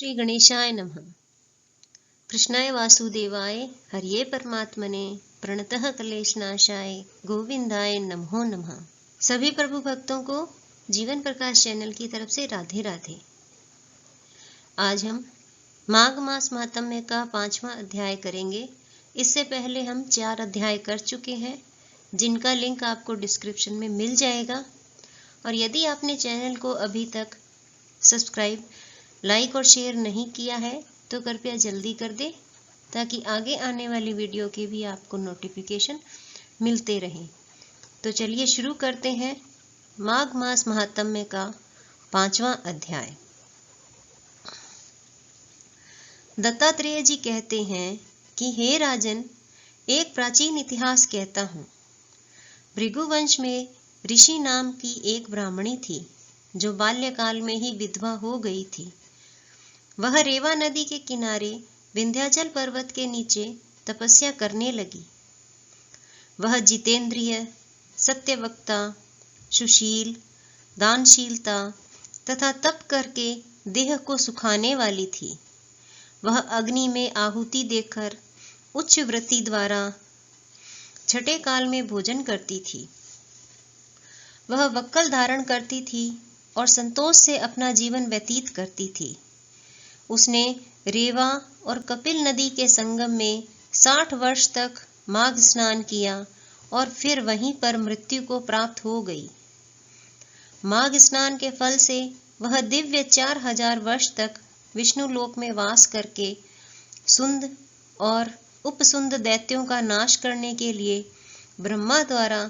श्री गणेशाय नमः। कृष्णाय वासुदेवाय हरिये परमात्मने प्रणतः क्लेशनाशाय गोविंदाय नमो नमः। सभी प्रभु भक्तों को जीवन प्रकाश चैनल की तरफ से राधे राधे। आज हम माघ मास महात्म्य का 5वां अध्याय करेंगे। इससे पहले हम 4 अध्याय कर चुके हैं, जिनका लिंक आपको डिस्क्रिप्शन में मिल जाएगा। और यदि आपने चैनल को अभी तक सब्सक्राइब, लाइक और शेयर नहीं किया है तो कृपया जल्दी कर दे, ताकि आगे आने वाली वीडियो के भी आपको नोटिफिकेशन मिलते रहें। तो चलिए शुरू करते हैं माघ मास महात्म्य का 5वां अध्याय। दत्तात्रेय जी कहते हैं कि हे राजन, एक प्राचीन इतिहास कहता हूँ। भृगुवंश में ऋषि नाम की एक ब्राह्मणी थी, जो बाल्यकाल में ही विधवा हो गई थी। वह रेवा नदी के किनारे विंध्याचल पर्वत के नीचे तपस्या करने लगी। वह जितेंद्रिय, सत्यवक्ता, सुशील, दानशीलता तथा तप करके देह को सुखाने वाली थी। वह अग्नि में आहुति देकर उच्च वृत्ति द्वारा छठे काल में भोजन करती थी। वह वक्कल धारण करती थी और संतोष से अपना जीवन व्यतीत करती थी। उसने रेवा और कपिल नदी के संगम में 60 वर्ष तक माघ स्नान किया और फिर वहीं पर मृत्यु को प्राप्त हो गई। माघ स्नान के फल से वह दिव्य 4000 वर्ष तक विष्णु लोक में वास करके सुंद और उपसुंद दैत्यों का नाश करने के लिए ब्रह्मा द्वारा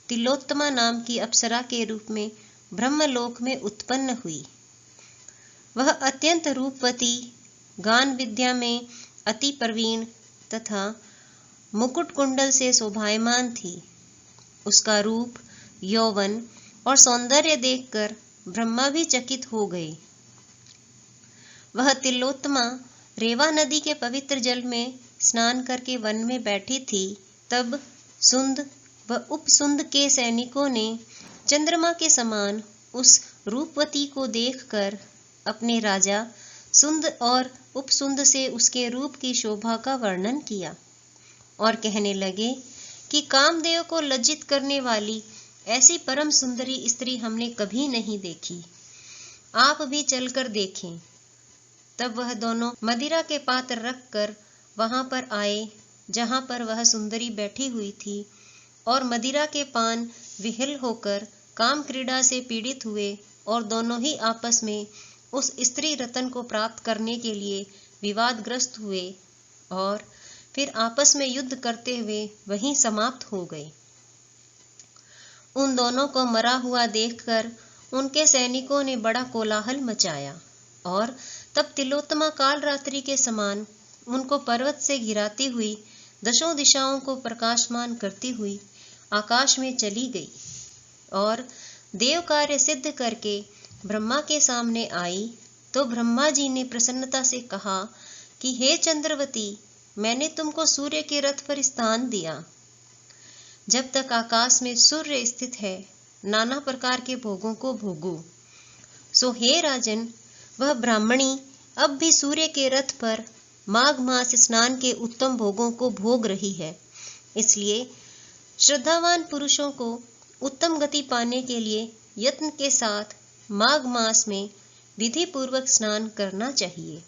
तिलोत्तमा नाम की अप्सरा के रूप में ब्रह्मलोक में उत्पन्न हुई। वह अत्यंत रूपवती, गान विद्या में अति प्रवीण तथा मुकुट कुंडल से शोभायमान थी। उसका रूप, यौवन और सौंदर्य देखकर ब्रह्मा भी चकित हो गए। वह तिलोत्तमा रेवा नदी के पवित्र जल में स्नान करके वन में बैठी थी। तब सुंद व उपसुंद के सैनिकों ने चंद्रमा के समान उस रूपवती को देखकर अपने राजा सुंद और उपसुंद से उसके रूप की शोभा का वर्णन किया और कहने लगे कि कामदेव को लज्जित करने वाली ऐसी परम सुंदरी स्त्री हमने कभी नहीं देखी। आप भी चलकर देखें। तब वह दोनों मदिरा के पात्र रखकर वहां पर आए जहां पर वह सुंदरी बैठी हुई थी, और मदिरा के पान विहल होकर काम क्रीड़ा से पीड़ित हुए और दोनों ही आपस में उस स्त्री रतन को प्राप्त करने के लिए विवादग्रस्त हुए और फिर आपस में युद्ध करते हुए वहीं समाप्त हो गए। उन दोनों को मरा हुआ देखकर उनके सैनिकों ने बड़ा कोलाहल मचाया और तब तिलोत्तमा काल रात्रि के समान उनको पर्वत से घिराती हुई दशों दिशाओं को प्रकाशमान करती हुई आकाश में चली गई और देव कार्य सिद्ध करके ब्रह्मा के सामने आई। तो ब्रह्मा जी ने प्रसन्नता से कहा कि हे चंद्रवती, मैंने तुमको सूर्य के रथ पर स्थान दिया। जब तक आकाश में सूर्य स्थित है, नाना प्रकार के भोगों को भोगो। सो हे राजन, वह ब्राह्मणी अब भी सूर्य के रथ पर माघ मास स्नान के उत्तम भोगों को भोग रही है। इसलिए श्रद्धावान पुरुषों को उत्तम गति पाने के लिए यत्न के साथ माघ मास में विधि पूर्वक स्नान करना चाहिए।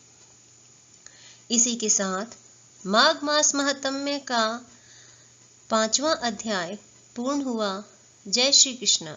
इसी के साथ माघ मास महात्म्य का 5वां अध्याय पूर्ण हुआ। जय श्री कृष्ण।